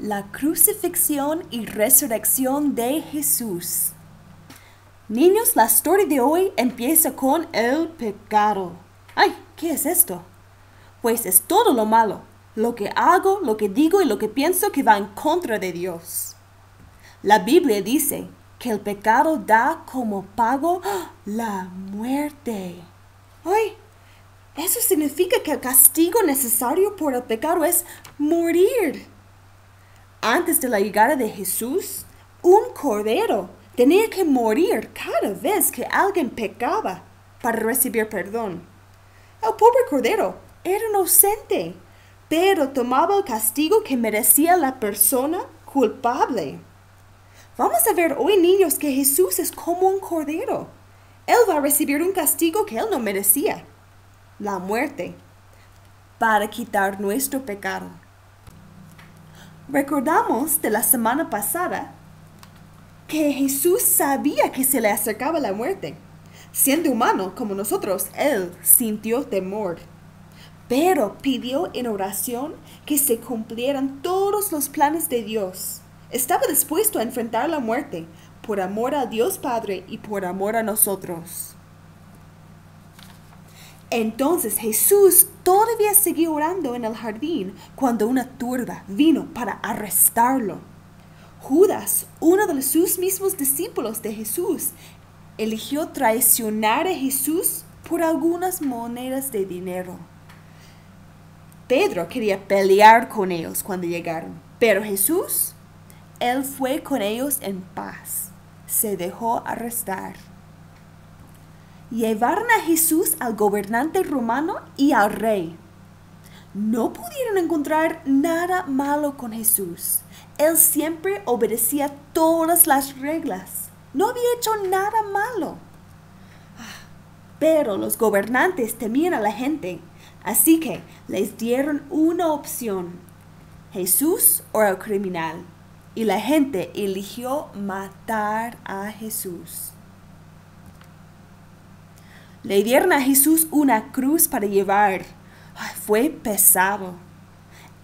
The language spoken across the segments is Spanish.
La crucifixión y resurrección de Jesús. Niños, la historia de hoy empieza con el pecado. ¡Ay! ¿Qué es esto? Pues es todo lo malo, lo que hago, lo que digo y lo que pienso que va en contra de Dios. La Biblia dice que el pecado da como pago la muerte. ¡Ay! Eso significa que el castigo necesario por el pecado es morir. Antes de la llegada de Jesús, un cordero tenía que morir cada vez que alguien pecaba para recibir perdón. El pobre cordero era inocente, pero tomaba el castigo que merecía la persona culpable. Vamos a ver hoy, niños, que Jesús es como un cordero. Él va a recibir un castigo que él no merecía, la muerte, para quitar nuestro pecado. Recordamos de la semana pasada que Jesús sabía que se le acercaba la muerte. Siendo humano como nosotros, él sintió temor, pero pidió en oración que se cumplieran todos los planes de Dios. Estaba dispuesto a enfrentar la muerte por amor a Dios Padre y por amor a nosotros. Entonces Jesús todavía seguía orando en el jardín cuando una turba vino para arrestarlo. Judas, uno de sus mismos discípulos de Jesús, eligió traicionar a Jesús por algunas monedas de dinero. Pedro quería pelear con ellos cuando llegaron, pero Jesús, él fue con ellos en paz. Se dejó arrestar. Llevaron a Jesús al gobernante romano y al rey. No pudieron encontrar nada malo con Jesús. Él siempre obedecía todas las reglas. No había hecho nada malo. Pero los gobernantes temían a la gente, así que les dieron una opción: Jesús o el criminal. Y la gente eligió matar a Jesús. Le dieron a Jesús una cruz para llevar. Fue pesado.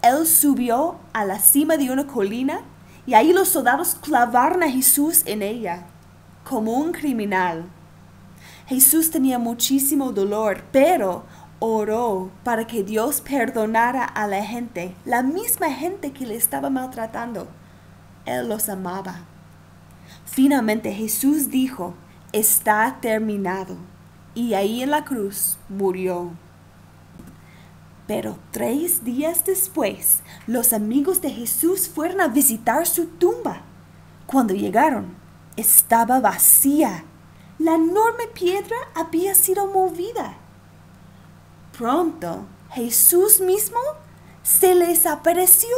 Él subió a la cima de una colina y ahí los soldados clavaron a Jesús en ella, como un criminal. Jesús tenía muchísimo dolor, pero oró para que Dios perdonara a la gente, la misma gente que le estaba maltratando. Él los amaba. Finalmente Jesús dijo: está terminado. Y ahí en la cruz murió. Pero 3 días después, los amigos de Jesús fueron a visitar su tumba. Cuando llegaron, estaba vacía. La enorme piedra había sido movida. Pronto, Jesús mismo se les apareció.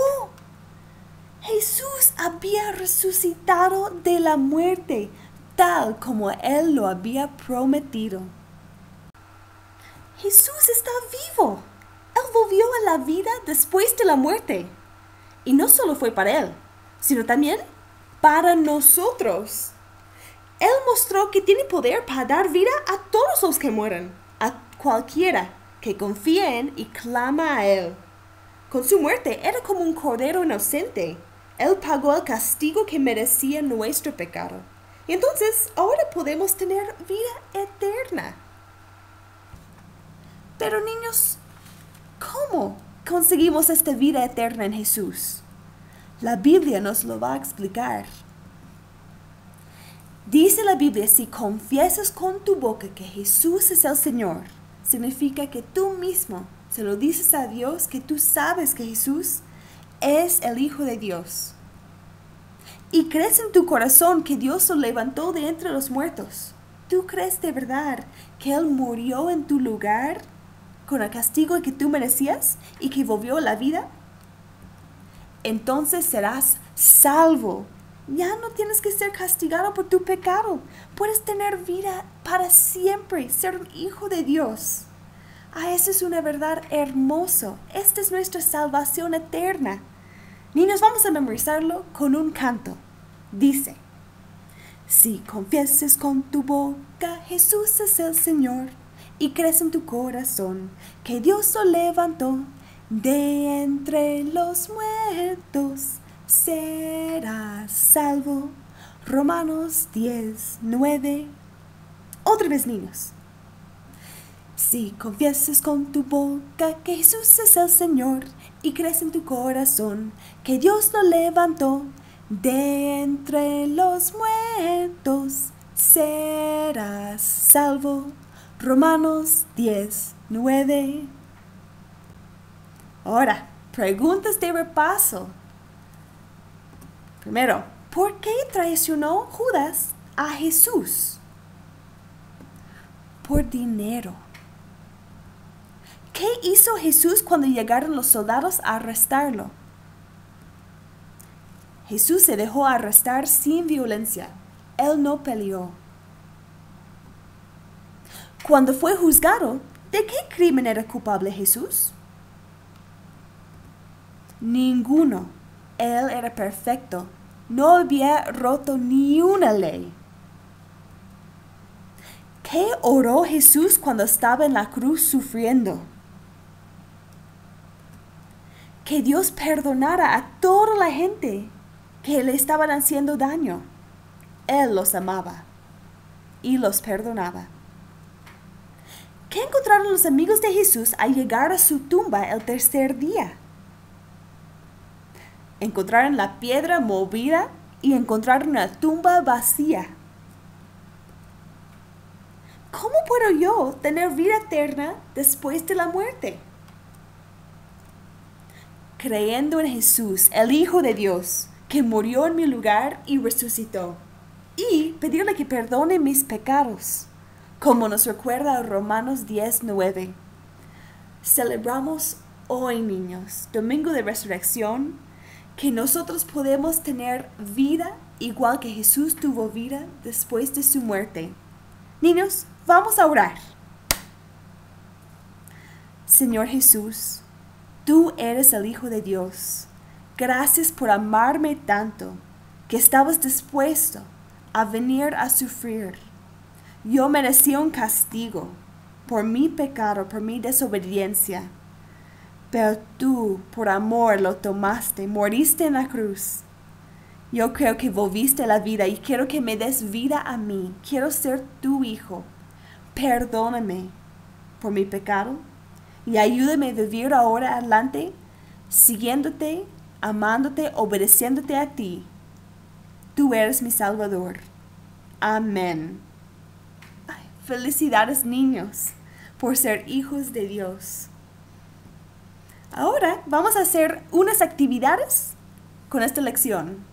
Jesús había resucitado de la muerte, tal como Él lo había prometido. Jesús está vivo. Él volvió a la vida después de la muerte. Y no solo fue para Él, sino también para nosotros. Él mostró que tiene poder para dar vida a todos los que mueren, a cualquiera que confíe en y clama a Él. Con su muerte era como un cordero inocente. Él pagó el castigo que merecía nuestro pecado. Y entonces ahora podemos tener vida eterna. Pero niños, ¿cómo conseguimos esta vida eterna en Jesús? La Biblia nos lo va a explicar. Dice la Biblia: si confiesas con tu boca que Jesús es el Señor, significa que tú mismo se lo dices a Dios, que tú sabes que Jesús es el Hijo de Dios. Y crees en tu corazón que Dios lo levantó de entre los muertos. ¿Tú crees de verdad que Él murió en tu lugar con el castigo que tú merecías y que volvió a la vida? Entonces serás salvo. Ya no tienes que ser castigado por tu pecado. Puedes tener vida para siempre, ser un hijo de Dios. Esa es una verdad hermosa. Esta es nuestra salvación eterna. Niños, vamos a memorizarlo con un canto. Dice: si confieses con tu boca Jesús es el Señor, y crees en tu corazón que Dios lo levantó de entre los muertos, serás salvo. Romanos 10:9. Otra vez, niños. Si confiesas con tu boca que Jesús es el Señor y crees en tu corazón que Dios lo levantó de entre los muertos, serás salvo. Romanos 10:9. Ahora, preguntas de repaso. Primero, ¿por qué traicionó Judas a Jesús? Por dinero. ¿Qué hizo Jesús cuando llegaron los soldados a arrestarlo? Jesús se dejó arrestar sin violencia. Él no peleó. Cuando fue juzgado, ¿de qué crimen era culpable Jesús? Ninguno. Él era perfecto. No había roto ni una ley. ¿Qué oró Jesús cuando estaba en la cruz sufriendo? Que Dios perdonara a toda la gente que le estaban haciendo daño. Él los amaba y los perdonaba. ¿Qué encontraron los amigos de Jesús al llegar a su tumba el tercer día? Encontraron la piedra movida y encontraron una tumba vacía. ¿Cómo puedo yo tener vida eterna después de la muerte? Creyendo en Jesús, el Hijo de Dios, que murió en mi lugar y resucitó, y pedirle que perdone mis pecados, como nos recuerda Romanos 10:9. Celebramos hoy, niños, Domingo de Resurrección, que nosotros podemos tener vida igual que Jesús tuvo vida después de su muerte. Niños, vamos a orar. Señor Jesús, tú eres el Hijo de Dios. Gracias por amarme tanto, que estabas dispuesto a venir a sufrir. Yo merecía un castigo por mi pecado, por mi desobediencia. Pero tú, por amor, lo tomaste, moriste en la cruz. Yo creo que volviste a la vida y quiero que me des vida a mí. Quiero ser tu hijo. Perdóname por mi pecado y ayúdame a vivir ahora adelante, siguiéndote, amándote, obedeciéndote a ti. Tú eres mi Salvador. Amén. Ay, felicidades, niños, por ser hijos de Dios. Ahora vamos a hacer unas actividades con esta lección.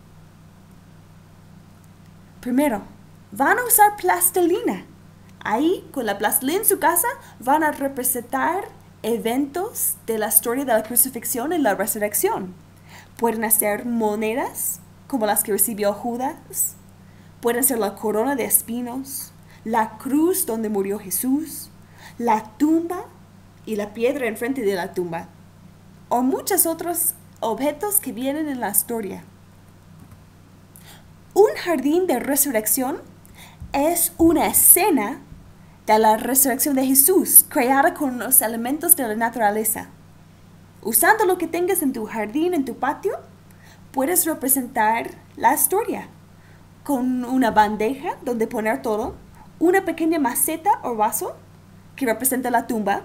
Primero, van a usar plastilina. Ahí, con la plastilina en su casa, van a representar eventos de la historia de la crucifixión y la resurrección. Pueden hacer monedas, como las que recibió Judas. Pueden ser la corona de espinos, la cruz donde murió Jesús, la tumba y la piedra enfrente de la tumba, o muchos otros objetos que vienen en la historia. Un jardín de resurrección es una escena de la resurrección de Jesús, creada con los elementos de la naturaleza. Usando lo que tengas en tu jardín, en tu patio, puedes representar la historia con una bandeja donde poner todo, una pequeña maceta o vaso que representa la tumba,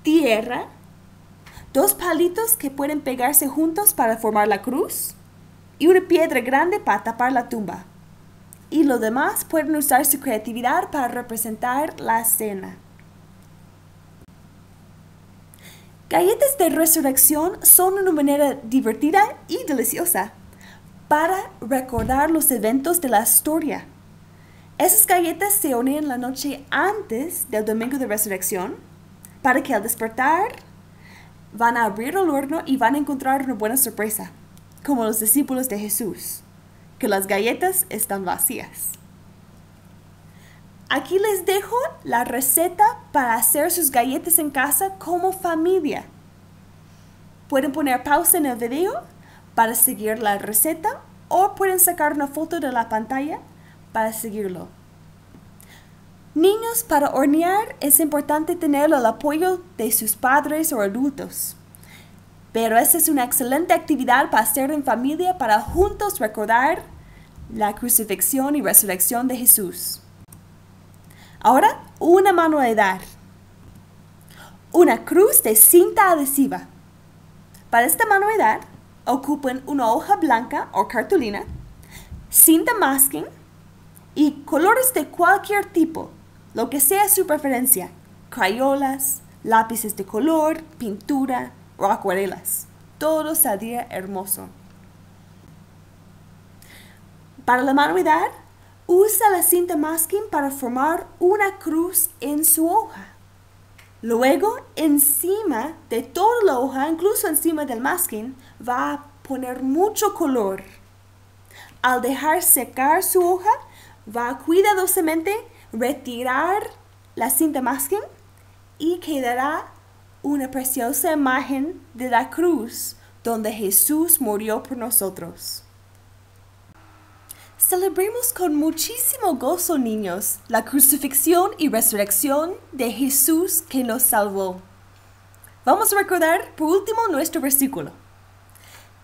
tierra, 2 palitos que pueden pegarse juntos para formar la cruz y una piedra grande para tapar la tumba. Y lo demás pueden usar su creatividad para representar la cena. Galletas de resurrección son una manera divertida y deliciosa para recordar los eventos de la historia. Esas galletas se hornean la noche antes del domingo de resurrección para que al despertar van a abrir el horno y van a encontrar una buena sorpresa, como los discípulos de Jesús, que las galletas están vacías. Aquí les dejo la receta para hacer sus galletas en casa como familia. Pueden poner pausa en el video para seguir la receta o pueden sacar una foto de la pantalla para seguirlo. Niños, para hornear es importante tener el apoyo de sus padres o adultos. Pero esta es una excelente actividad para hacer en familia para juntos recordar la crucifixión y resurrección de Jesús. Ahora, una manualidad. Una cruz de cinta adhesiva. Para esta manualidad, ocupen una hoja blanca o cartulina, cinta masking y colores de cualquier tipo, lo que sea su preferencia, crayolas, lápices de color, pintura o acuarelas. Todo saldría hermoso. Para la manualidad, usa la cinta masking para formar una cruz en su hoja. Luego, encima de toda la hoja, incluso encima del masking, va a poner mucho color. Al dejar secar su hoja, va a cuidadosamente retirar la cinta masking y quedará una preciosa imagen de la cruz donde Jesús murió por nosotros. Celebremos con muchísimo gozo, niños, la crucifixión y resurrección de Jesús que nos salvó. Vamos a recordar por último nuestro versículo.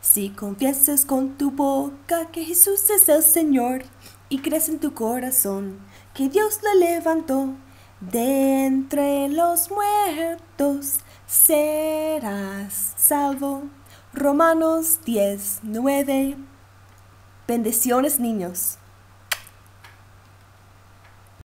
Si confiesas con tu boca que Jesús es el Señor y crees en tu corazón que Dios le levantó de entre los muertos, serás salvo. Romanos 10:9. Bendiciones, niños.